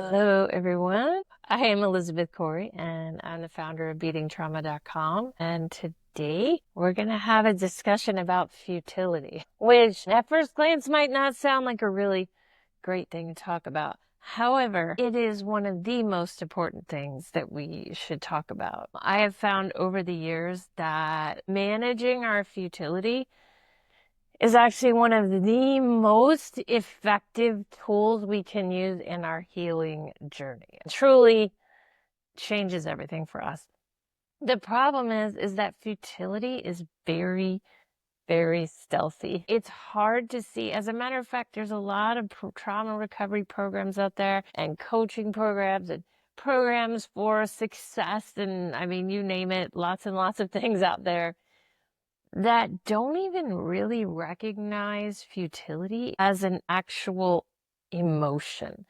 Hello, everyone. I am Elizabeth Corey, and I'm the founder of beatingtrauma.com. And today we're going to have a discussion about futility, which at first glance might not sound like a really great thing to talk about. However, it is one of the most important things that we should talk about. I have found over the years that managing our futility is actually one of the most effective tools we can use in our healing journey. It truly changes everything for us. The problem is that futility is very, very stealthy. It's hard to see. As a matter of fact, there's a lot of trauma recovery programs out there and coaching programs and programs for success. And I mean, you name it, lots and lots of things out there that don't even really recognize futility as an actual emotion.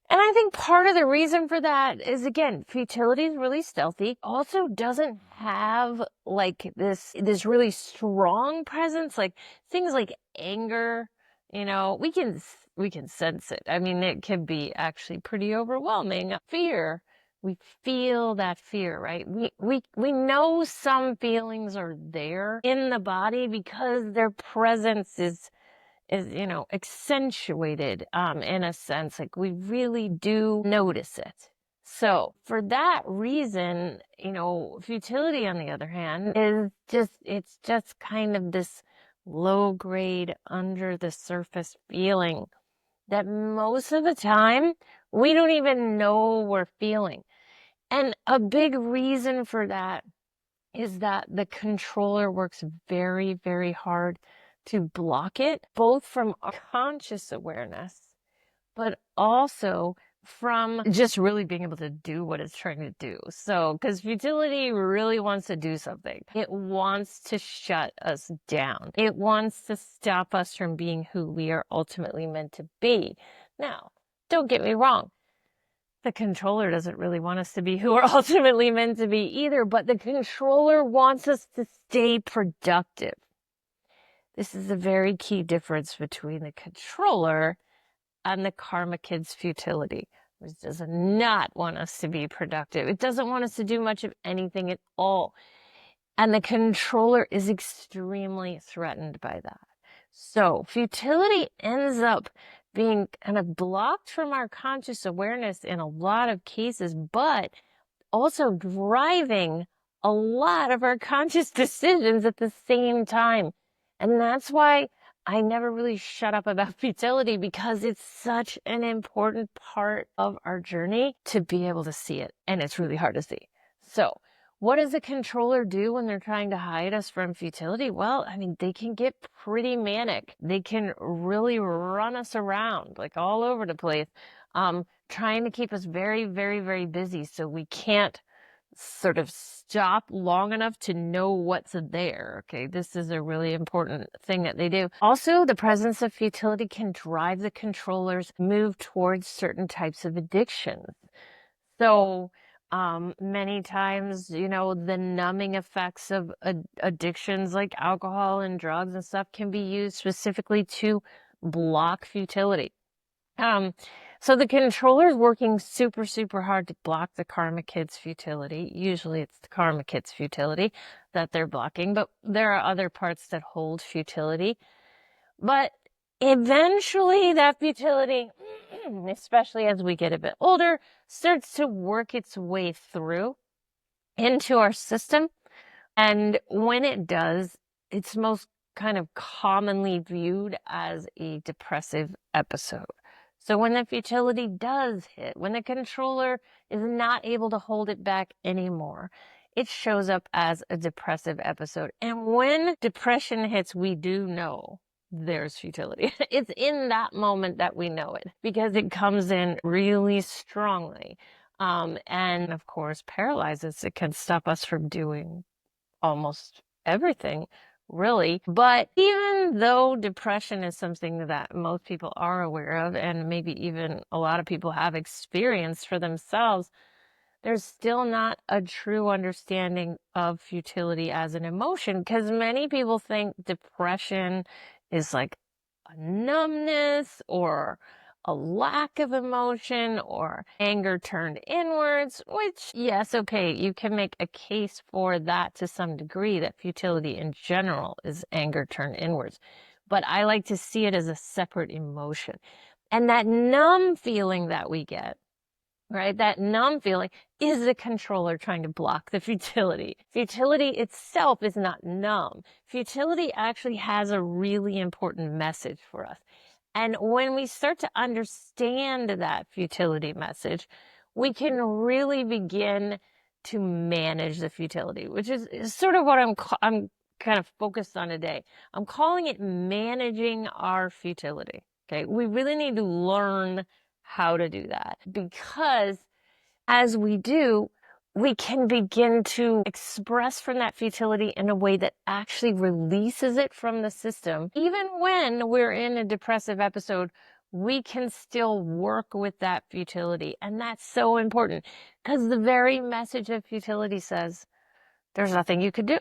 And I think part of the reason for that is, again, futility is really stealthy. Also doesn't have like this really strong presence, like things like anger, we can sense it. I mean, it can be actually pretty overwhelming. Fear, we feel that fear, right? We know some feelings are there in the body because their presence is accentuated in a sense. Like we really do notice it. So for that reason, futility on the other hand it's just kind of this low grade under the surface feeling that most of the time we don't even know we're feeling. And a big reason for that is that the controller works very, very hard to block it, both from conscious awareness, but also from just really being able to do what it's trying to do. So, because futility really wants to do something. It wants to shut us down. It wants to stop us from being who we are ultimately meant to be. Now, don't get me wrong. The controller doesn't really want us to be who we're ultimately meant to be either, but the controller wants us to stay productive. This is a very key difference between the controller and the karma kid's futility, which does not want us to be productive. It doesn't want us to do much of anything at all. And the controller is extremely threatened by that. So futility ends up being kind of blocked from our conscious awareness in a lot of cases, but also driving a lot of our conscious decisions at the same time. And that's why I never really shut up about futility, because it's such an important part of our journey to be able to see it. And it's really hard to see. So what does a controller do when they're trying to hide us from futility? Well, I mean, they can get pretty manic. They can really run us around like all over the place, trying to keep us very, very, very busy so we can't sort of stop long enough to know what's there. Okay, this is a really important thing that they do. Also, the presence of futility can drive the controllers move towards certain types of addictions. So many times, the numbing effects of addictions like alcohol and drugs and stuff can be used specifically to block futility. So the controller is working super, super hard to block the karma kid's futility. Usually it's the karma kid's futility that they're blocking, but there are other parts that hold futility. But eventually that futility, especially as we get a bit older, starts to work its way through into our system. And when it does, it's most kind of commonly viewed as a depressive episode. So when the futility does hit, when the controller is not able to hold it back anymore, it shows up as a depressive episode. And when depression hits, we do know there's futility. It's in that moment that we know it, because it comes in really strongly. And of course, paralyzes. It can stop us from doing almost everything, really. But even though depression is something that most people are aware of, and maybe even a lot of people have experienced for themselves, there's still not a true understanding of futility as an emotion, because many people think depression is like a numbness or a lack of emotion or anger turned inwards, which, yes, okay, you can make a case for that to some degree, that futility in general is anger turned inwards. But I like to see it as a separate emotion. And that numb feeling that we get, right? That numb feeling is the controller trying to block the futility. Futility itself is not numb. Futility actually has a really important message for us. And when we start to understand that futility message, we can really begin to manage the futility, which is sort of what I'm kind of focused on today. I'm calling it managing our futility. Okay. We really need to learn how to do that, because as we do, we can begin to express from that futility in a way that actually releases it from the system. Even when we're in a depressive episode, we can still work with that futility. And that's so important, because the very message of futility says there's nothing you could do.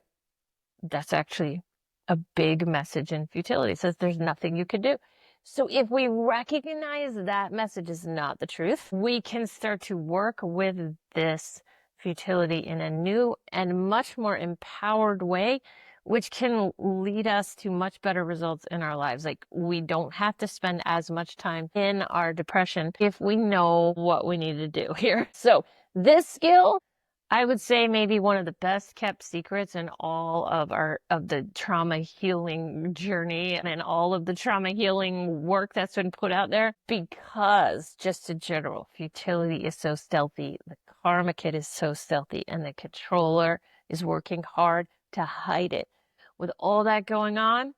That's actually a big message in futility. It says there's nothing you could do. So if we recognize that message is not the truth, we can start to work with this futility in a new and much more empowered way, which can lead us to much better results in our lives. Like, we don't have to spend as much time in our depression if we know what we need to do here. So this skill, I would say, maybe one of the best kept secrets in all of the trauma healing journey and all of the trauma healing work that's been put out there, because just in general, futility is so stealthy. The karma kid is so stealthy, and the controller is working hard to hide it. With all that going on,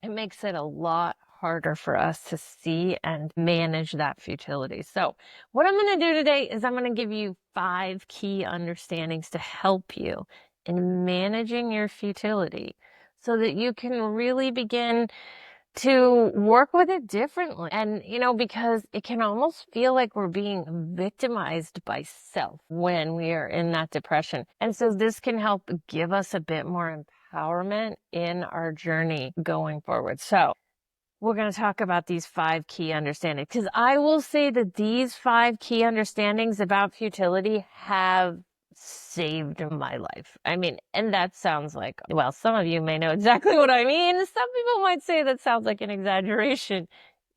it makes it a lot harder for us to see and manage that futility. So what I'm going to do today is I'm going to give you 5 key understandings to help you in managing your futility, so that you can really begin to work with it differently. And, because it can almost feel like we're being victimized by self when we are in that depression. And so this can help give us a bit more empowerment in our journey going forward. So we're going to talk about these 5 key understandings, because I will say that these 5 key understandings about futility have saved my life. I mean, and that sounds like, well, some of you may know exactly what I mean. Some people might say that sounds like an exaggeration.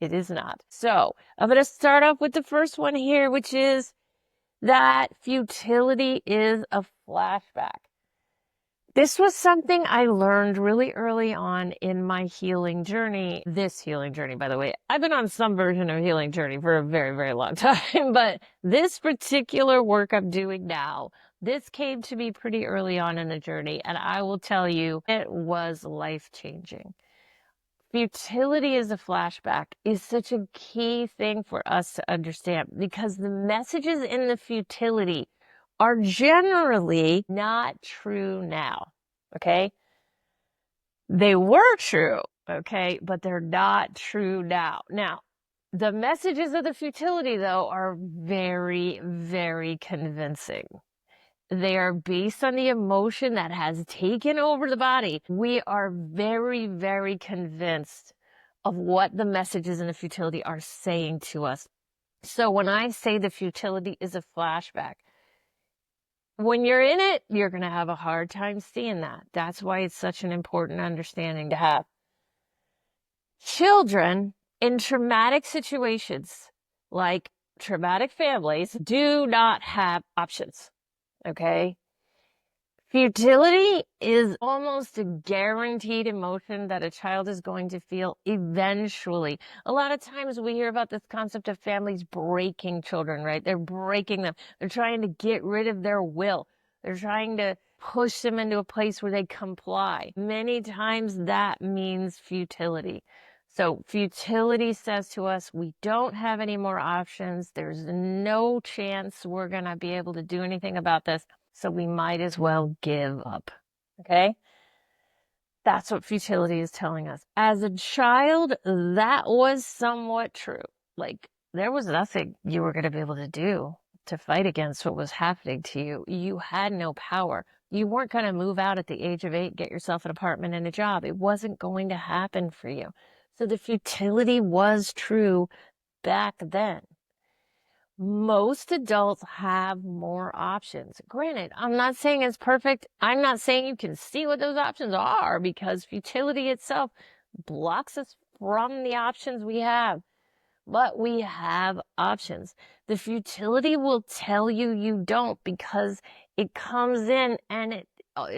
It is not. So I'm going to start off with the first one here, which is that futility is a flashback. This was something I learned really early on in my healing journey. This healing journey, by the way, I've been on some version of healing journey for a very, very long time, but this particular work I'm doing now, this came to me pretty early on in the journey, and I will tell you, it was life-changing. Futility as a flashback is such a key thing for us to understand, because the messages in the futility are generally not true now, okay? They were true, okay, but they're not true now. Now, the messages of the futility, though, are very, very convincing. They are based on the emotion that has taken over the body. We are very, very convinced of what the messages in the futility are saying to us. So when I say the futility is a flashback, when you're in it, you're going to have a hard time seeing that. That's why it's such an important understanding to have. Children in traumatic situations, like traumatic families, do not have options, okay? Futility is almost a guaranteed emotion that a child is going to feel eventually. A lot of times we hear about this concept of families breaking children, right? They're breaking them. They're trying to get rid of their will. They're trying to push them into a place where they comply. Many times that means futility. So futility says to us, we don't have any more options. There's no chance we're going to be able to do anything about this. So we might as well give up, okay? That's what futility is telling us. As a child, that was somewhat true. Like, there was nothing you were going to be able to do to fight against what was happening to you. You had no power. You weren't going to move out at the age of 8, get yourself an apartment and a job. It wasn't going to happen for you. So the futility was true back then. Most adults have more options. Granted, I'm not saying it's perfect. I'm not saying you can see what those options are, because futility itself blocks us from the options we have. But we have options. The futility will tell you you don't, because it comes in and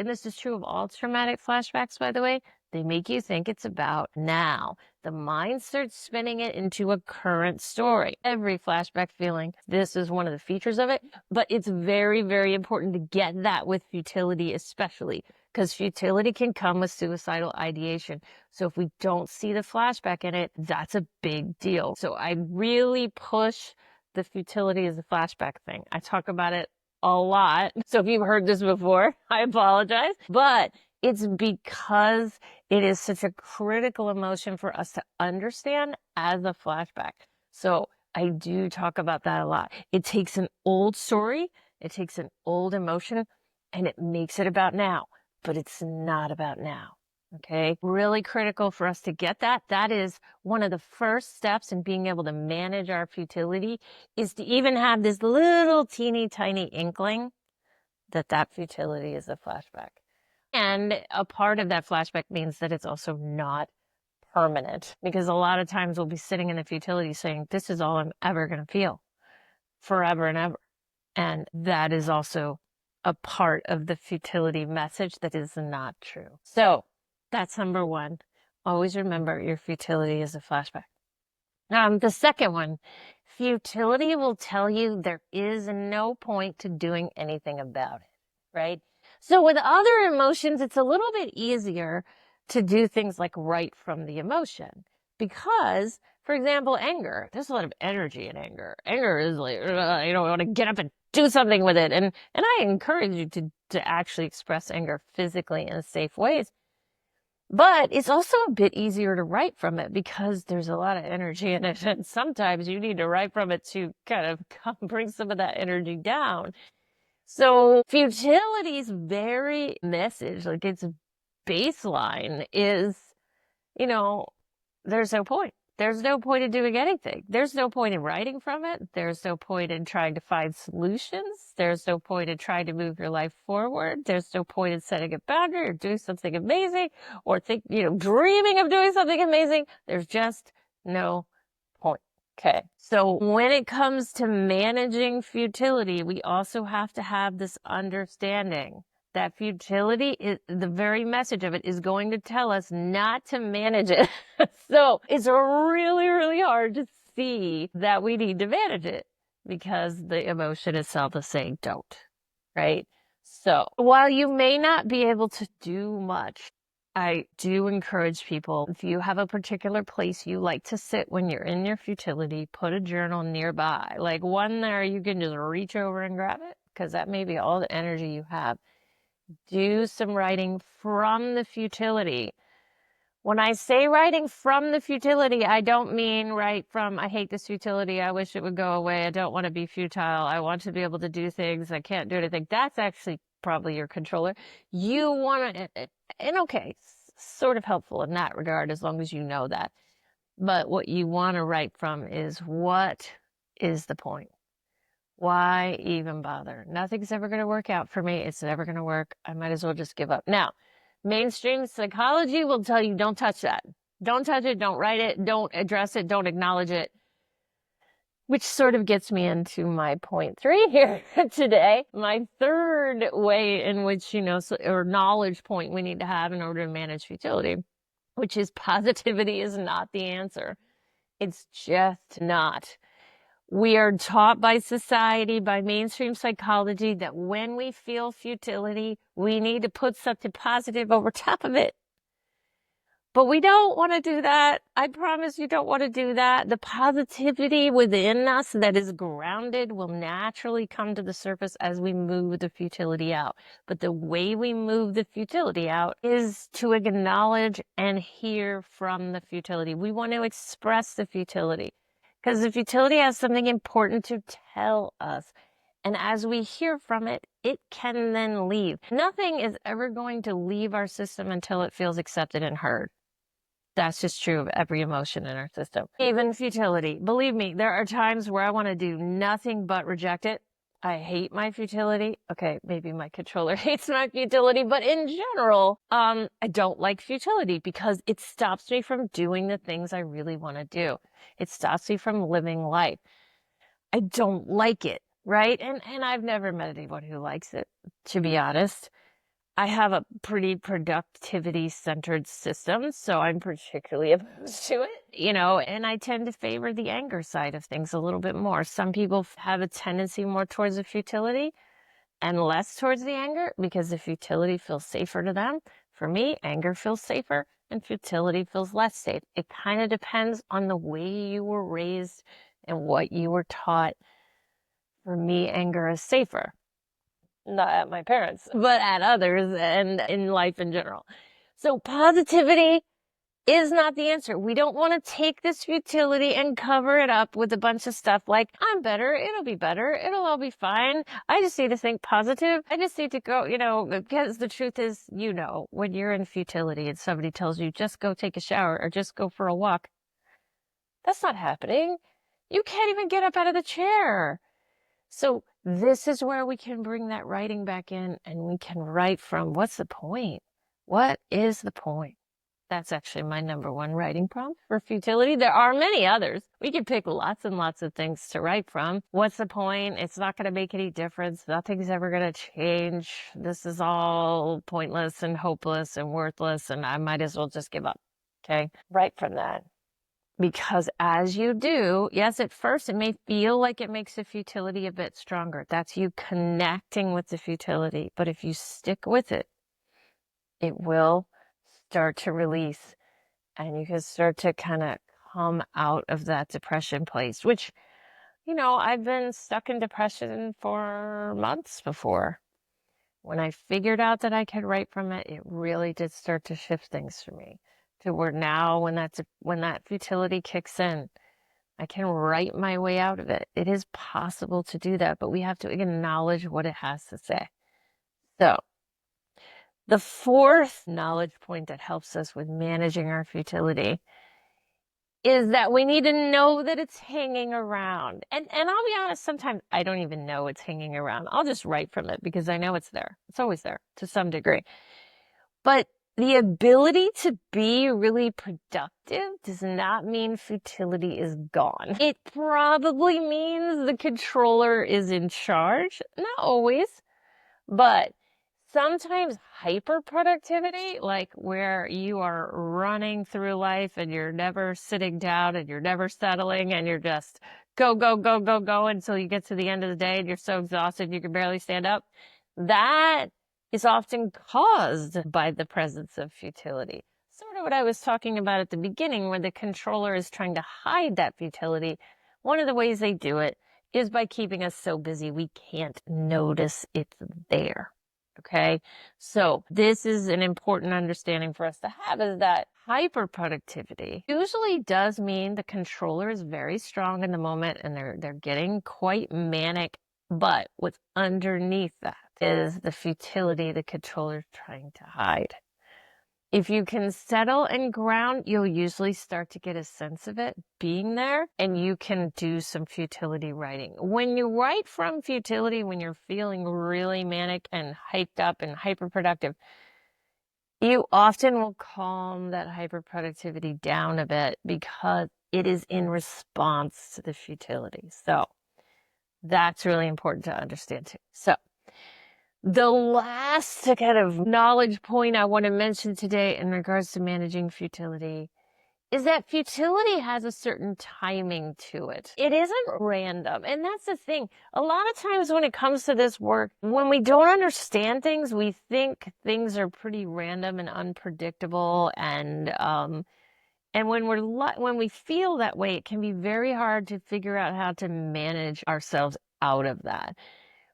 this is true of all traumatic flashbacks, by the way, they make you think it's about now. The mind starts spinning it into a current story. Every flashback feeling, this is one of the features of it, but it's very, very important to get that with futility, especially because futility can come with suicidal ideation. So if we don't see the flashback in it, that's a big deal. So I really push the futility as a flashback thing. I talk about it a lot. So if you've heard this before, I apologize. But it's because it is such a critical emotion for us to understand as a flashback. So I do talk about that a lot. It takes an old story, it takes an old emotion, and it makes it about now. But it's not about now. Okay. Really critical for us to get that. That is one of the first steps in being able to manage our futility, is to even have this little teeny tiny inkling that futility is a flashback. And a part of that flashback means that it's also not permanent, because a lot of times we'll be sitting in the futility saying, this is all I'm ever going to feel forever and ever. And that is also a part of the futility message that is not true. So that's number one. Always remember your futility is a flashback. The second one, futility will tell you there is no point to doing anything about it, right? So with other emotions, it's a little bit easier to do things like write from the emotion, because, for example, anger, there's a lot of energy in anger. Anger is like, you want to get up and do something with it. And I encourage you to actually express anger physically in safe ways. But it's also a bit easier to write from it because there's a lot of energy in it. And sometimes you need to write from it to kind of bring some of that energy down. So futility's very message, like its baseline is, there's no point. There's no point in doing anything. There's no point in writing from it. There's no point in trying to find solutions. There's no point in trying to move your life forward. There's no point in setting a boundary or doing something amazing, or dreaming of doing something amazing. There's just no point. Okay. So when it comes to managing futility, we also have to have this understanding that futility is the very message of it is going to tell us not to manage it. So it's really, really hard to see that we need to manage it, because the emotion itself is saying don't, right? So while you may not be able to do much, I do encourage people, if you have a particular place you like to sit when you're in your futility, put a journal nearby, like one there you can just reach over and grab it, because that may be all the energy you have. Do some writing from the futility. When I say writing from the futility, I don't mean write from, I hate this futility, I wish it would go away, I don't want to be futile, I want to be able to do things, I can't do anything. That's actually probably your controller. You want to, and okay, sort of helpful in that regard, as long as you know that. But what you want to write from is, what is the point? Why even bother? Nothing's ever going to work out for me. It's never going to work. I might as well just give up. Now, mainstream psychology will tell you, don't touch that. Don't touch it. Don't write it. Don't address it. Don't acknowledge it. Which sort of gets me into my point 3 here today. My third way in which, or knowledge point we need to have in order to manage futility, which is positivity is not the answer. It's just not. We are taught by society, by mainstream psychology, that when we feel futility, we need to put something positive over top of it. But we don't want to do that. I promise you don't want to do that. The positivity within us that is grounded will naturally come to the surface as we move the futility out. But the way we move the futility out is to acknowledge and hear from the futility. We want to express the futility, because the futility has something important to tell us. And as we hear from it, it can then leave. Nothing is ever going to leave our system until it feels accepted and heard. That's just true of every emotion in our system. Even futility. Believe me, there are times where I want to do nothing but reject it. I hate my futility. Okay, maybe my controller hates my futility, but in general, I don't like futility because it stops me from doing the things I really want to do. It stops me from living life. I don't like it, right? And I've never met anyone who likes it, to be honest. I have a pretty productivity centered system, so I'm particularly opposed to it, and I tend to favor the anger side of things a little bit more. Some people have a tendency more towards the futility and less towards the anger because the futility feels safer to them. For me, anger feels safer and futility feels less safe. It kind of depends on the way you were raised and what you were taught. For me, anger is safer. Not at my parents, but at others and in life in general. So positivity is not the answer. We don't want to take this futility and cover it up with a bunch of stuff like, I'm better, it'll be better, it'll all be fine. I just need to think positive. I just need to go, because the truth is, when you're in futility and somebody tells you, just go take a shower or just go for a walk, that's not happening. You can't even get up out of the chair. So this is where we can bring that writing back in and we can write from what's the point? What is the point? That's actually my number one writing prompt for futility. There are many others. We can pick lots and lots of things to write from. What's the point? It's not going to make any difference. Nothing's ever going to change. This is all pointless and hopeless and worthless, and I might as well just give up. Okay? Write from that. Because as you do, yes, at first it may feel like it makes the futility a bit stronger. That's you connecting with the futility. But if you stick with it, it will start to release and you can start to kind of come out of that depression place, which, I've been stuck in depression for months before. When I figured out that I could write from it, it really did start to shift things for me. To where now when that futility kicks in, I can write my way out of it. It is possible to do that, but we have to acknowledge what it has to say. So the fourth knowledge point that helps us with managing our futility is that we need to know that it's hanging around. And I'll be honest, sometimes I don't even know it's hanging around. I'll just write from it because I know it's there. It's always there to some degree. But the ability to be really productive does not mean futility is gone. It probably means the controller is in charge. Not always, but sometimes hyper-productivity, like where you are running through life and you're never sitting down and you're never settling and you're just go, go, go, go, go until you get to the end of the day and you're so exhausted you can barely stand up. That is often caused by the presence of futility. Sort of what I was talking about at the beginning, where the controller is trying to hide that futility. One of the ways they do it is by keeping us so busy we can't notice it's there. Okay, so this is an important understanding for us to have, is that hyperproductivity usually does mean the controller is very strong in the moment and they're getting quite manic, but what's underneath that is the futility the controller is trying to hide. If you can settle and ground, you'll usually start to get a sense of it being there, and you can do some futility writing. When you write from futility, when you're feeling really manic and hyped up and hyperproductive, you often will calm that hyperproductivity down a bit because it is in response to the futility. So that's really important to understand too. So the last kind of knowledge point I want to mention today in regards to managing futility is that futility has a certain timing to it. It isn't random. And that's the thing. A lot of times when it comes to this work, when we don't understand things, we think things are pretty random and unpredictable. And when we feel that way, it can be very hard to figure out how to manage ourselves out of that.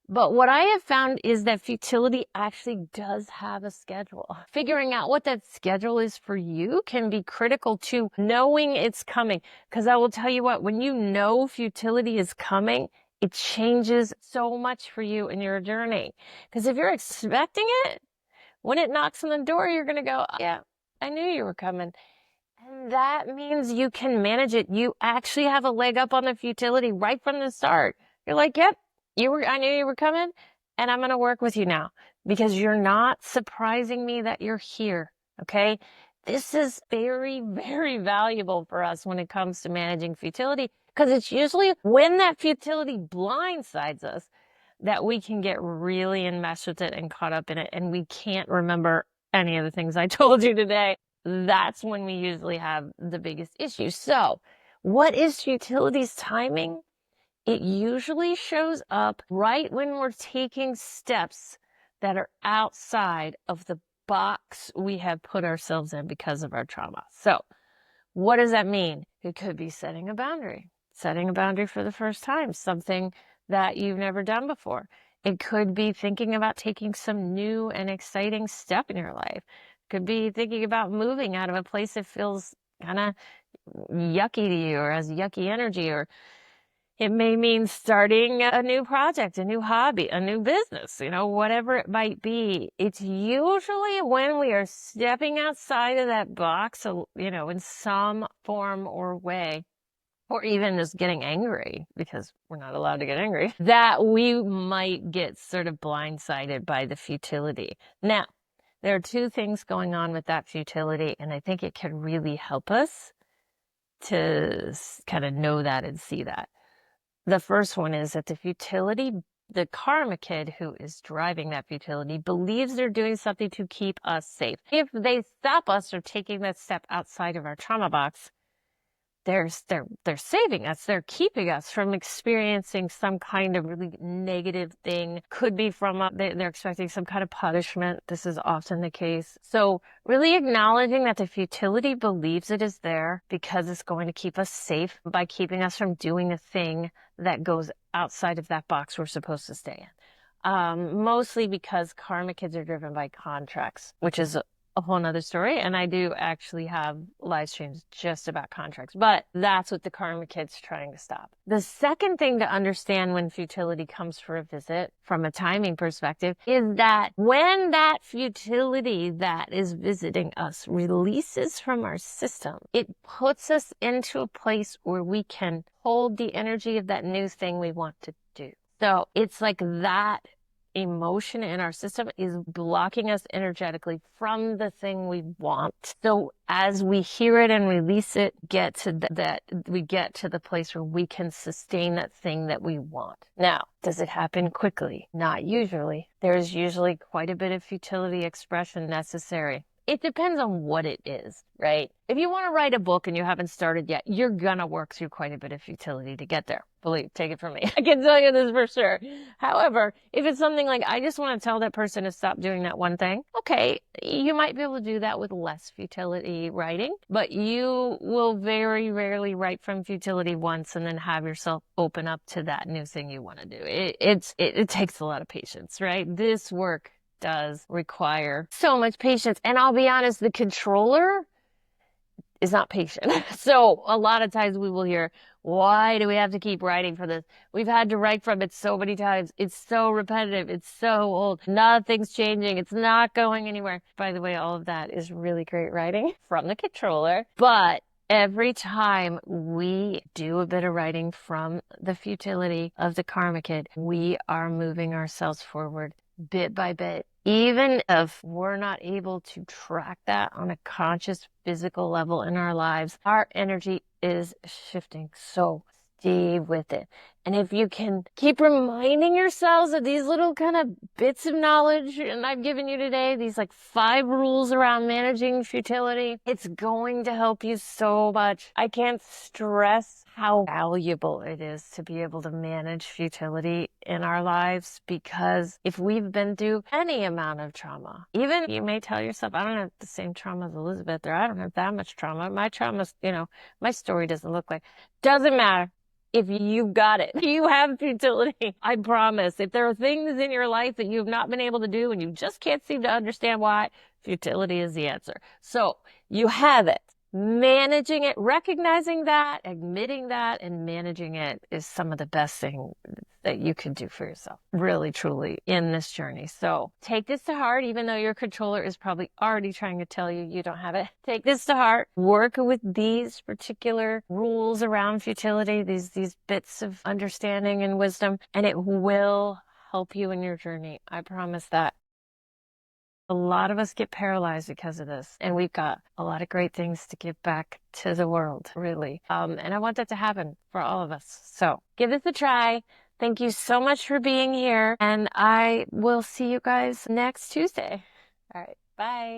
But what I have found is that futility actually does have a schedule. Figuring out what that schedule is for you can be critical to knowing it's coming. Because I will tell you what, when you know futility is coming, it changes so much for you in your journey. Because if you're expecting it, when it knocks on the door, you're going to go, yeah, I knew you were coming. And that means you can manage it. You actually have a leg up on the futility right from the start. You're like, yep, I knew you were coming, and I'm going to work with you now because you're not surprising me that you're here. Okay. This is very, very valuable for us when it comes to managing futility, because it's usually when that futility blindsides us that we can get really enmeshed with it and caught up in it, and we can't remember any of the things I told you today. That's when we usually have the biggest issue. So, what is futility's timing? It usually shows up right when we're taking steps that are outside of the box we have put ourselves in because of our trauma. So, what does that mean? It could be setting a boundary for the first time, something that you've never done before. It could be thinking about taking some new and exciting step in your life. It could be thinking about moving out of a place that feels kind of yucky to you or has yucky energy, or it may mean starting a new project, a new hobby, a new business, whatever it might be. It's usually when we are stepping outside of that box, in some form or way, or even just getting angry, because we're not allowed to get angry, that we might get sort of blindsided by the futility. Now, there are two things going on with that futility, and I think it can really help us to kind of know that and see that. The first one is that the karma kid who is driving that futility believes they're doing something to keep us safe. If they stop us or taking that step outside of our trauma box, they're saving us. They're keeping us from experiencing some kind of really negative thing. Could be from they're expecting some kind of punishment. This is often the case. So really acknowledging that the futility believes it is there because it's going to keep us safe by keeping us from doing a thing that goes outside of that box we're supposed to stay in. Mostly because karma kids are driven by contracts, which is a whole nother story. And I do actually have live streams just about contracts, but that's what the karma kid's trying to stop. The second thing to understand when futility comes for a visit from a timing perspective is that when that futility that is visiting us releases from our system, it puts us into a place where we can hold the energy of that new thing we want to do. So it's like that emotion in our system is blocking us energetically from the thing we want. So as we hear it and release it, we get to the place where we can sustain that thing that we want. Now, does it happen quickly? Not usually. There's usually quite a bit of futility expression necessary. It depends on what it is, right? If you want to write a book and you haven't started yet, you're gonna work through quite a bit of futility to get there. Take it from me. I can tell you this for sure. However, if it's something like, I just want to tell that person to stop doing that one thing, okay, you might be able to do that with less futility writing, but you will very rarely write from futility once and then have yourself open up to that new thing you want to do. It takes a lot of patience, right? This work does require so much patience. And I'll be honest, the controller is not patient. So a lot of times we will hear, why do we have to keep writing for this? We've had to write from it so many times. It's so repetitive. It's so old. Nothing's changing. It's not going anywhere. By the way, all of that is really great writing from the controller. But every time we do a bit of writing from the futility of the karma kid, we are moving ourselves forward bit by bit. Even if we're not able to track that on a conscious physical level in our lives, our energy is shifting. So stay with it. And if you can keep reminding yourselves of these little kind of bits of knowledge and I've given you today, these like 5 rules around managing futility, it's going to help you so much. I can't stress how valuable it is to be able to manage futility in our lives, because if we've been through any amount of trauma, even you may tell yourself, I don't have the same trauma as Elizabeth, or I don't have that much trauma. My trauma's, my story doesn't look like, doesn't matter. If you've got it, you have futility. I promise. If there are things in your life that you've not been able to do and you just can't seem to understand why, futility is the answer. So you have it. managing it, recognizing that, admitting that, and managing it is some of the best thing that you can do for yourself, really, truly, in this journey. So take this to heart, even though your controller is probably already trying to tell you you don't have it. Take this to heart. Work with these particular rules around futility, these bits of understanding and wisdom, and it will help you in your journey. I promise that. A lot of us get paralyzed because of this, and we've got a lot of great things to give back to the world, really. And I want that to happen for all of us. So give this a try. Thank you so much for being here, and I will see you guys next Tuesday. All right, bye.